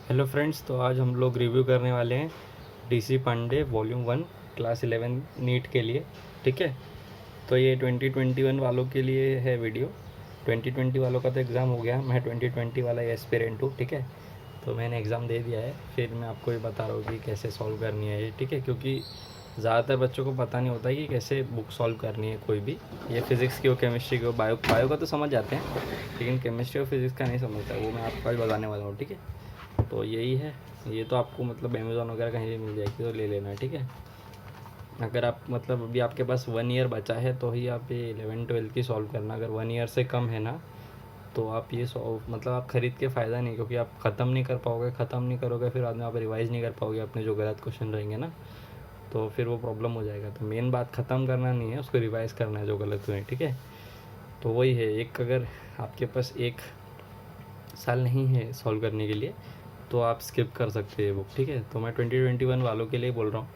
Hello friends, तो आज हम लोग रिव्यू करने वाले हैं DC Pandey volume 1 class 11 NEET के लिए। ठीक है, तो ये 2021 वालों के लिए है वीडियो। 2020 वालों का तो एग्ज़ाम हो गया, मैं 2020 वाला एस्पिरेंट हूँ। ठीक है, तो मैंने एग्ज़ाम दे दिया है, फिर मैं आपको ये बता रहा हूँ कि कैसे सॉल्व करनी है ये। ठीक है, क्योंकि ज़्यादातर बच्चों को पता नहीं होता कि कैसे बुक सॉल्व करनी है कोई भी। ये फिज़िक्स की हो, केमिस्ट्री की हो, बायो का तो समझ जाते हैं, लेकिन केमिस्ट्री और फिज़िक्स का नहीं समझता, वो मैं आपको आज बताने वाला हूँ। ठीक है, तो यही है। ये तो आपको मतलब अमेज़ॉन वगैरह कहीं भी मिल जाएगी, तो ले लेना। ठीक है, अगर आप मतलब अभी आपके पास 1 ईयर बचा है तो ही आप ये 11-12 की सॉल्व करना। अगर 1 ईयर से कम है ना, तो आप ये सॉल्व मतलब आप ख़रीद के फ़ायदा नहीं, क्योंकि आप ख़त्म नहीं कर पाओगे। ख़त्म नहीं करोगे फिर बाद में आप रिवाइज़ नहीं कर पाओगे अपने जो गलत क्वेश्चन रहेंगे ना, तो फिर वो प्रॉब्लम हो जाएगा। तो मेन बात ख़त्म करना नहीं है, उसको रिवाइज़ करना है जो गलत हुए। ठीक है, तो वही है। एक अगर आपके पास 1 साल नहीं है सॉल्व करने के लिए, तो आप स्किप कर सकते हैं बुक। ठीक है, तो मैं 2021 वालों के लिए बोल रहा हूँ।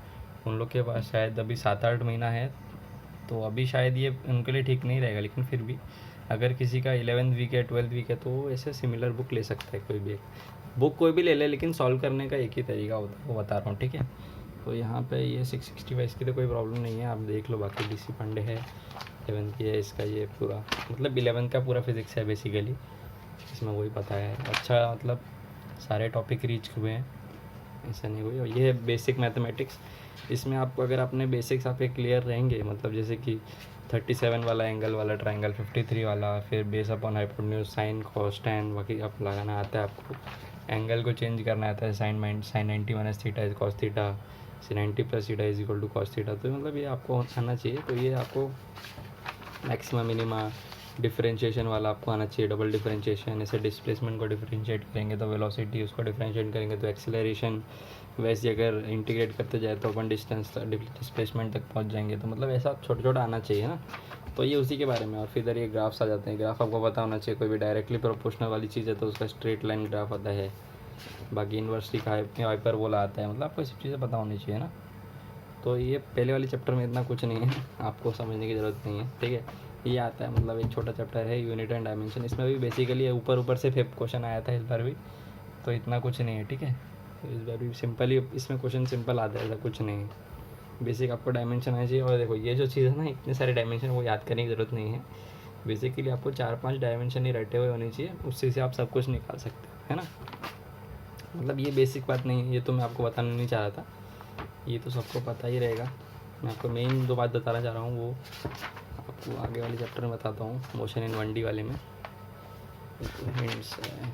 उन लोग के पास शायद अभी 7-8 महीना है, तो अभी शायद ये उनके लिए ठीक नहीं रहेगा, लेकिन फिर भी अगर किसी का 11th वीक है, 12th वीक है, तो वो ऐसे सिमिलर बुक ले सकता है। कोई भी एक बुक कोई भी ले ले, लेकिन सॉल्व करने का एक ही तरीका होता है, वो बता रहा हूँ। ठीक है, तो यहाँ पे ये 665 की तो कोई प्रॉब्लम नहीं है, आप देख लो। बाकी डीसी पांडे है, 11th की है, इसका ये पूरा मतलब 11th का पूरा फिज़िक्स है बेसिकली, इसमें वही पता है। अच्छा, मतलब सारे टॉपिक रीच हुए हैं, ऐसा नहीं हुई। और ये है बेसिक मैथमेटिक्स। इसमें आपको अगर अपने बेसिक्स आपके क्लियर रहेंगे, मतलब जैसे कि 37 वाला एंगल वाला ट्रायंगल, 53 वाला, फिर base upon hypotenuse, sine cos tan, बाकी आप लगाना आता है आपको। एंगल को चेंज करना आता है, sine 90 minus theta is cos theta, 90 plus theta is equal to cos theta. तो मतलब ये आपको आना चाहिए। तो ये आपको मैक्सिमा मिनिमा, डिफरेंशिएशन वाला आपको आना चाहिए। डबल डिफरेंशिएशन, ऐसे डिस्प्लेसमेंट को डिफरेंशिएट करेंगे तो वेलोसिटी, उसको डिफरेंशिएट करेंगे तो एक्सेलरेशन, वैसे अगर इंटीग्रेट करते जाए तो अपन डिस्टेंस डिस्प्लेसमेंट तक पहुंच जाएंगे। तो मतलब ऐसा छोटा छोटा आना चाहिए ना, तो ये उसी के बारे में। और फिर इधर ये ग्राफ्स आ जाते हैं। ग्राफ आपको पता होना चाहिए, कोई भी डायरेक्टली प्रोपोर्शनल वाली चीज़ है तो उसका स्ट्रेट लाइन ग्राफ आता है। बाकी इन्वर्सली का हाइपर बोला आता है, मतलब आपको सब चीज़ें पता होनी चाहिए ना। तो ये पहले वाले चैप्टर में इतना कुछ नहीं है, आपको समझने की ज़रूरत नहीं है। ठीक है, ये आता है मतलब एक छोटा चैप्टर है, यूनिट एंड डायमेंशन। इसमें भी बेसिकली ऊपर ऊपर से 5 क्वेश्चन आया था इस बार भी, तो इतना कुछ नहीं है। ठीक है, तो इस बार भी सिंपल ही इसमें क्वेश्चन सिंपल आता है, ऐसा कुछ नहीं है। बेसिक आपको डायमेंशन आना चाहिए। और देखो ये जो चीज़ है ना, इतने सारे डायमेंशन वो याद करने की ज़रूरत नहीं है। बेसिकली आपको 4-5 डायमेंशन ही रटे हुए होने चाहिए, उससे से आप सब कुछ निकाल सकते हो, है ना। मतलब ये बेसिक बात नहीं है, ये तो मैं आपको बताना नहीं चाह रहा था, ये तो सबको पता ही रहेगा। मैं आपको मेन 2 बात बताना चाह रहा हूँ, वो आपको आगे वाले चैप्टर में बताता हूँ, मोशन इन 1D वाले में। हिंट्स है,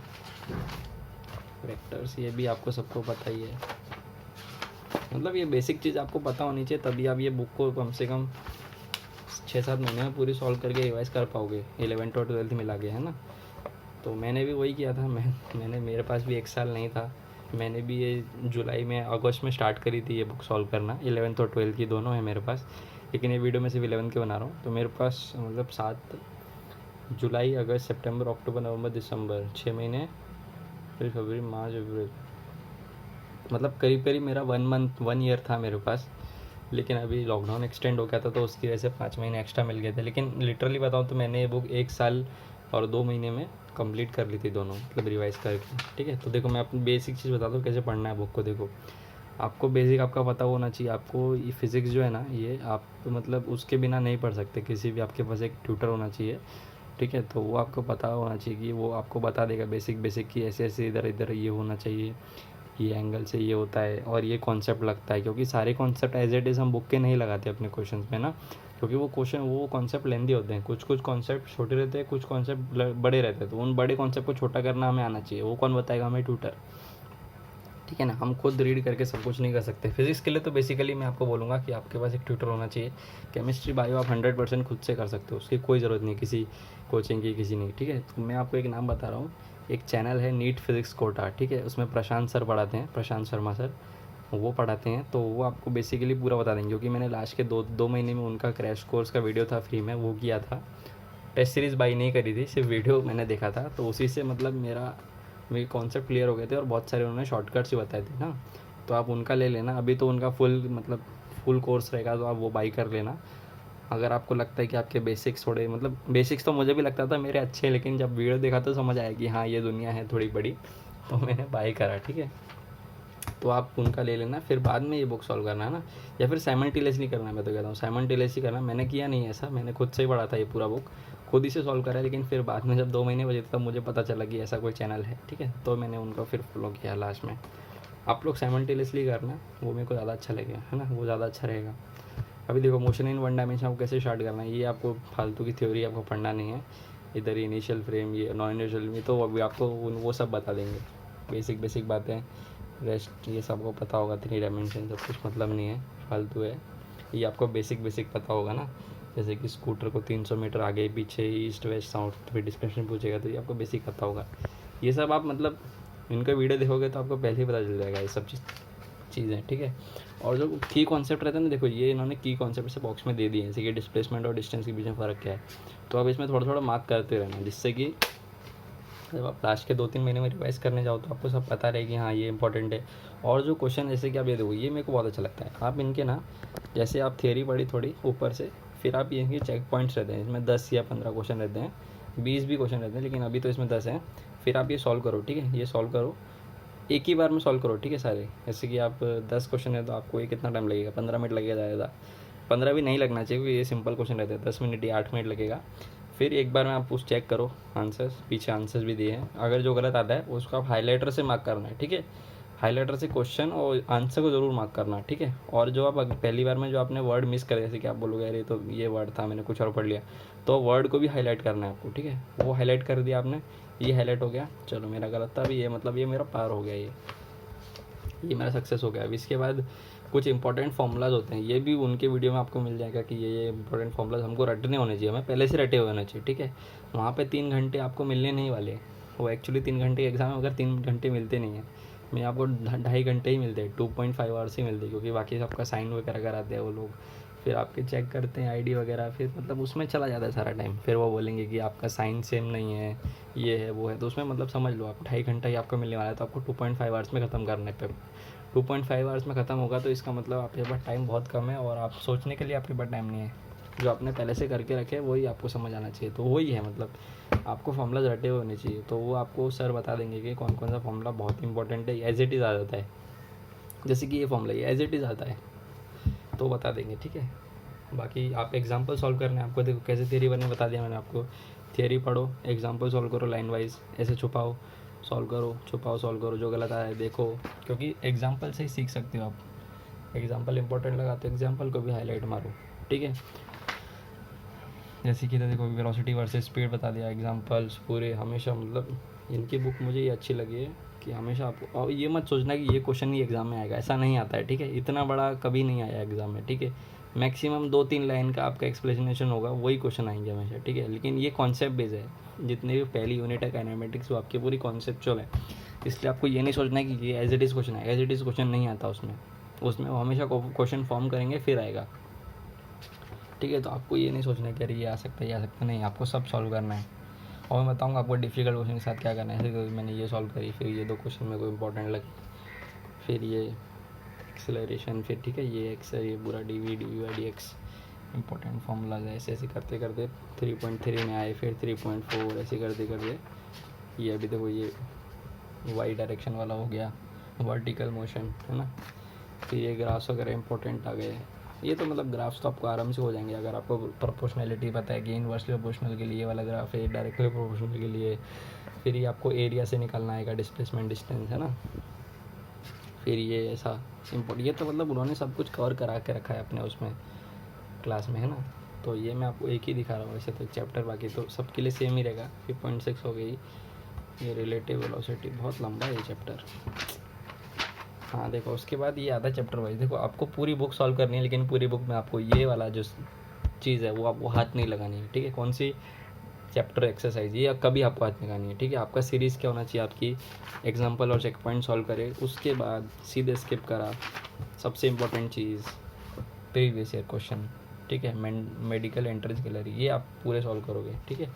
वेक्टर्स, ये भी आपको सबको पता ही है। मतलब ये बेसिक चीज़ आपको पता होनी चाहिए, तभी आप ये बुक को कम से कम 6-7 महीने में पूरी सॉल्व करके रिवाइज कर पाओगे, 11th और 12th मिला के, है ना। तो मैंने भी वही किया था। मैंने मेरे पास भी 1 साल नहीं था, मैंने भी ये जुलाई में अगस्त में स्टार्ट करी थी ये बुक सॉल्व करना। 11th और 12th की दोनों है मेरे पास, लेकिन ये वीडियो में सिर्फ 11th के बना रहा हूँ। तो मेरे पास मतलब 7 जुलाई, अगस्त, सितंबर, अक्टूबर, नवंबर, दिसंबर, 6 महीने, फिर फरवरी, मार्च, अप्रैल, मतलब करीब करीब मेरा 1 ईयर था मेरे पास। लेकिन अभी लॉकडाउन एक्सटेंड हो गया था, तो उसकी वजह से 5 महीने एक्स्ट्रा मिल गए थे। लेकिन लिटरली बताऊँ तो मैंने ये बुक 1 साल और 2 महीने में कंप्लीट कर ली थी दोनों, मतलब रिवाइज़ करके। ठीक है, तो देखो मैं अपनी बेसिक चीज़ बता दूँ कैसे पढ़ना है बुक को। देखो, आपको बेसिक आपका पता होना चाहिए। आपको ये फिज़िक्स जो है ना, ये आप मतलब उसके बिना नहीं पढ़ सकते, किसी भी आपके पास एक ट्यूटर होना चाहिए। ठीक है, तो वो आपको पता होना चाहिए कि वो आपको बता देगा बेसिक बेसिक कि ऐसे ऐसे इधर इधर ये होना चाहिए, ये एंगल से ये होता है और ये कॉन्सेप्ट लगता है। क्योंकि सारे कॉन्सेप्ट एज इट इज़ हम बुक के नहीं लगाते अपने क्वेश्चंस में ना, क्योंकि वो कॉन्सेप्ट लेंदी होते हैं। कुछ कुछ कॉन्सेप्ट छोटे रहते हैं, कुछ कॉन्सेप्ट बड़े रहते हैं, तो उन बड़े कॉन्सेप्ट को छोटा करना हमें आना चाहिए। वो कौन बताएगा? हमें ट्यूटर। ठीक है ना, हम खुद रीड करके सब कुछ नहीं कर सकते। फिजिक्स के लिए तो बेसिकली मैं आपको बोलूँगा कि आपके पास एक ट्यूटर होना चाहिए। केमिस्ट्री बायो आप 100% खुद से कर सकते हो, उसकी कोई ज़रूरत नहीं किसी कोचिंग की, किसी नहीं। ठीक है, तो मैं आपको एक नाम बता रहा हूँ, एक चैनल है नीट फिज़िक्स कोटा। ठीक है, उसमें प्रशांत सर पढ़ाते हैं, प्रशांत शर्मा सर, वो पढ़ाते हैं। तो वो आपको बेसिकली पूरा बता देंगे, क्योंकि मैंने लास्ट के 2 महीने में उनका क्रैश कोर्स का वीडियो था फ्री में, वो किया था। टेस्ट सीरीज़ बाई नहीं करी थी, सिर्फ वीडियो मैंने देखा था, तो उसी से मतलब मेरे कॉन्सेप्ट क्लियर हो गए थे। और बहुत सारे उन्होंने शॉर्टकट्स ही बताए थे ना, तो आप उनका ले लेना। अभी तो उनका फुल कोर्स रहेगा, तो आप वो बाई कर लेना। अगर आपको लगता है कि आपके बेसिक्स थोड़े, मतलब बेसिक्स तो मुझे भी लगता था मेरे अच्छे हैं, लेकिन जब वीडियो देखा तो समझ आया कि हाँ ये दुनिया है थोड़ी बड़ी, तो मैंने बाय करा, ठीक है। तो आप उनका ले लेना, फिर बाद में ये बुक सॉल्व करना है ना, या फिर साइमल्टेनियसली करना है। मैं तो कहता हूँ साइमल्टेनियसली करना। मैंने किया नहीं ऐसा, मैंने खुद से ही पढ़ा था ये पूरा बुक, खुद ही से सॉल्व करा है। लेकिन फिर बाद में जब 2 महीने बचे तब मुझे पता चला कि ऐसा कोई चैनल है, ठीक है, तो मैंने उनका फिर फॉलो किया लास्ट में। आप लोग साइमल्टेनियसली करना, वो मेरे को ज़्यादा अच्छा लगेगा, है ना, वो ज़्यादा अच्छा रहेगा। अभी देखो मोशन इन वन डायमेंशन आपको कैसे स्टार्ट करना है, ये आपको फालतू की थ्योरी आपको पढ़ना नहीं है। इधर इनिशियल फ्रेम, ये नॉन इनिशियल में, तो अभी आपको वो सब बता देंगे, बेसिक बातें। रेस्ट ये सबको पता होगा, 3 डायमेंशन सब कुछ मतलब नहीं है, फालतू है। ये आपको बेसिक पता होगा ना, जैसे कि स्कूटर को 300 मीटर आगे पीछे, ईस्ट वेस्ट साउथ, फिर डिस्क्रिप्शन पूछेगा तो ये आपको बेसिक पता होगा। ये सब आप मतलब इनका वीडियो देखोगे तो आपको पहले ही पता चल जाएगा ये सब चीज़ें, ठीक है। और जो की कॉन्सेप्ट रहता है ना, देखो ये इन्होंने की कॉन्सेप्ट से बॉक्स में दे दिए हैं, जैसे कि डिस्प्लेसमेंट और डिस्टेंस के बीच में फ़र्क क्या है। तो आप इसमें थोड़ा मार्क करते रहना, जिससे कि जब आप लास्ट के 2-3 महीने में रिवाइज करने जाओ तो आपको सब पता रहे कि हाँ ये इंपॉर्टेंट है। और जो क्वेश्चन जैसे कि आप ये देखो, ये मेरे को बहुत अच्छा लगता है। आप इनके ना, जैसे आप थियरी पढ़ी थोड़ी ऊपर से, फिर आप इनके चेक पॉइंट्स रहते हैं, इसमें 10 या 15 क्वेश्चन रहते हैं, 20 भी क्वेश्चन रहते हैं, लेकिन अभी तो इसमें 10 हैं। फिर आप ये सॉल्व करो, ठीक है, ये सॉल्व करो, एक ही बार में सॉल्व करो, ठीक है सारे। जैसे कि आप 10 क्वेश्चन है तो आपको ये कितना टाइम लगेगा, 15 मिनट लगेगा ज़्यादा, 15 भी नहीं लगना चाहिए क्योंकि ये सिंपल क्वेश्चन रहते हैं, 10 मिनट या 8 मिनट लगेगा। फिर एक बार में आप उस चेक करो आंसर्स, पीछे आंसर्स भी दिए हैं, अगर जो गलत आता है उसको आप हाईलाइटर से मार्क करना है, ठीक है। हाईलाइटर से क्वेश्चन और आंसर को ज़रूर मार्क करना, ठीक है। और जो आप पहली बार में जो आपने वर्ड मिस कर, जैसे कि आप बोलोगे अरे तो ये वर्ड था मैंने कुछ और पढ़ लिया, तो वर्ड को भी हाईलाइट करना है आपको, ठीक है। वो हाईलाइट कर दिया आपने, ये हाईलाइट हो गया, चलो मेरा गलत था अभी, ये मतलब ये मेरा पार हो गया, ये मेरा सक्सेस हो गया। अब इसके बाद कुछ इंपॉर्टेंट फार्मूलाज होते हैं, ये भी उनके वीडियो में आपको मिल जाएगा कि ये इंपॉर्टेंट फार्मूलाज हमको रटने होने चाहिए, हमें पहले से रटे हुए होने चाहिए, ठीक है। वहाँ पे 3 घंटे आपको मिलने नहीं वाले, वो एक्चुअली 3 घंटे एग्ज़ाम में, अगर 3 घंटे मिलते नहीं हैं, मैं आपको 2.5 घंटे ही मिलते हैं, 2.5 आवर्स ही मिलते हैं, क्योंकि बाकी सबका साइन वगैरह कराते हैं वो लोग, फिर आपके चेक करते हैं आईडी वगैरह, फिर मतलब उसमें चला जाता है सारा टाइम। फिर वो बोलेंगे कि आपका साइन सेम नहीं है, ये है वो है, तो उसमें मतलब समझ लो आप 2.5 घंटा ही आपको मिलने वाला है, तो आपको 2.5 आवर्स में ख़त्म करने पे 2.5 आवर्स में ख़त्म होगा, तो इसका मतलब आपके पास टाइम बहुत कम है और आप सोचने के लिए आपके पास टाइम नहीं है। जो आपने पहले से करके रखे वही आपको समझ आना चाहिए, तो वही है मतलब आपको फॉर्मूलाज रटे हुए होने चाहिए। तो वो आपको सर बता देंगे कि कौन कौन सा फॉर्मूला बहुत इंपॉर्टेंट है, एज इट इज़ आ जाता है, जैसे कि ये फॉर्मूला ये एज इट इज़ आता है तो बता देंगे, ठीक है। बाकी आप एग्जाम्पल सॉल्व करने हैं आपको, देखो कैसे थियरी बनने बता दिया मैंने आपको। थियरी पढ़ो, एग्जाम्पल सॉल्व करो लाइन वाइज, ऐसे छुपाओ सॉल्व करो, छुपाओ सॉल्व करो, जो गलत आया है देखो, क्योंकि एग्जाम्पल से ही सीख सकते हो आप। एग्जाम्पल इंपॉर्टेंट लगा तो एग्जाम्पल को भी हाईलाइट मारो, ठीक है। जैसे कि देखो वेलोसिटी वर्सेस स्पीड बता दिया, एग्जाम्पल्स पूरे हमेशा, मतलब इनकी बुक मुझे ये अच्छी लगी है कि हमेशा आपको, और ये मत सोचना कि ये क्वेश्चन ही एग्ज़ाम में आएगा, ऐसा नहीं आता है, ठीक है। इतना बड़ा कभी नहीं आया एग्ज़ाम में, ठीक है। मैक्सिमम 2-3 लाइन का आपका एक्सप्लेनेशन होगा, वही क्वेश्चन आएंगे हमेशा, ठीक है। लेकिन ये कॉन्सेप्ट बेस्ड है, जितने भी पहली यूनिट है काइनेमेटिक्स वो आपकी पूरी कॉन्सेप्चुअल है, इसलिए आपको ये नहीं सोचना है कि ये एज इट इज़ क्वेश्चन है, एज इट इज़ क्वेश्चन नहीं आता उसमें वो हमेशा क्वेश्चन फॉर्म करेंगे फिर आएगा, ठीक है। तो आपको ये नहीं सोचना है कि अरे ये आ सकता है, ये आ सकता नहीं, आपको सब सॉल्व करना है। और मैं बताऊँगा आपको डिफ़िकल्ट क्वेश्चन के साथ क्या करना है। जैसे मैंने ये सॉल्व करी, फिर ये 2 क्वेश्चन मेरे को इंपॉर्टेंट लगे, फिर ये एक्सेलरेशन, फिर ठीक है ये एक्स है, ये पूरा D V by D X important formulas है, ऐसे ऐसे करते करते 3.3 में आए, फिर 3.4, ऐसे करते करते ये अभी देखो ये वाई डायरेक्शन वाला हो गया, वर्टिकल मोशन, है ना। फिर ये ग्राफ्स वगैरह इंपॉर्टेंट आ गए। ये तो मतलब ग्राफ्स तो आपको आराम से हो जाएंगे अगर आपको प्रोपोर्शनैलिटी पता है कि इनवर्सली प्रोपोर्शनल के लिए वाला ग्राफ है, डायरेक्टली प्रोपोर्शनल के लिए। फिर ये आपको एरिया से निकालना आएगा, डिस्प्लेसमेंट डिस्टेंस, है ना। फिर ये ऐसा ये तो मतलब उन्होंने सब कुछ कवर करा के रखा है अपने उसमें क्लास में, है ना। तो ये मैं आपको एक ही दिखा रहा हूँ, वैसे तो चैप्टर बाकी तो सबके लिए सेम ही रहेगा। 3.6 हो गई, ये रिलेटिव वेलोसिटी, बहुत लंबा है ये चैप्टर। हाँ देखो उसके बाद ये आता है चैप्टर वाइज। देखो आपको पूरी बुक सॉल्व करनी है, लेकिन पूरी बुक में आपको ये वाला जो चीज़ है वो आपको हाथ नहीं लगानी है, ठीक है। कौन सी चैप्टर एक्सरसाइज ये कभी आपको हाथ लगानी है, ठीक है। आपका सीरीज़ क्या होना चाहिए, आपकी एग्जाम्पल और चेक पॉइंट सॉल्व करे, उसके बाद सीधे स्किप करा सबसे इम्पोर्टेंट चीज़ प्रीवियस ईयर क्वेश्चन, ठीक है। मेडिकल एंट्रेंस गैलरी, ये आप पूरे सॉल्व करोगे, ठीक है।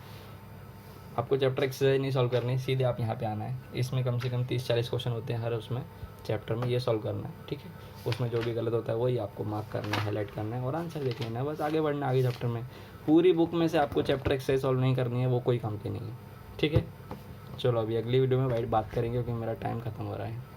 आपको चैप्टर एक्सरसाइज नहीं सॉल्व करनी, सीधे आप यहाँ पे आना है। इसमें कम से कम 30-40 क्वेश्चन होते हैं हर उसमें चैप्टर में, ये सॉल्व करना है, ठीक है। उसमें जो भी गलत होता है वही आपको मार्क करना है, हाईलाइट करना है और आंसर देख लेना है, बस आगे बढ़ना आगे चैप्टर में। पूरी बुक में से आपको चैप्टर एक्सरसाइज सॉल्व नहीं करनी है, वो कोई काम की नहीं है, ठीक है। चलो अभी अगली वीडियो में बात करेंगे क्योंकि मेरा टाइम ख़त्म हो रहा है।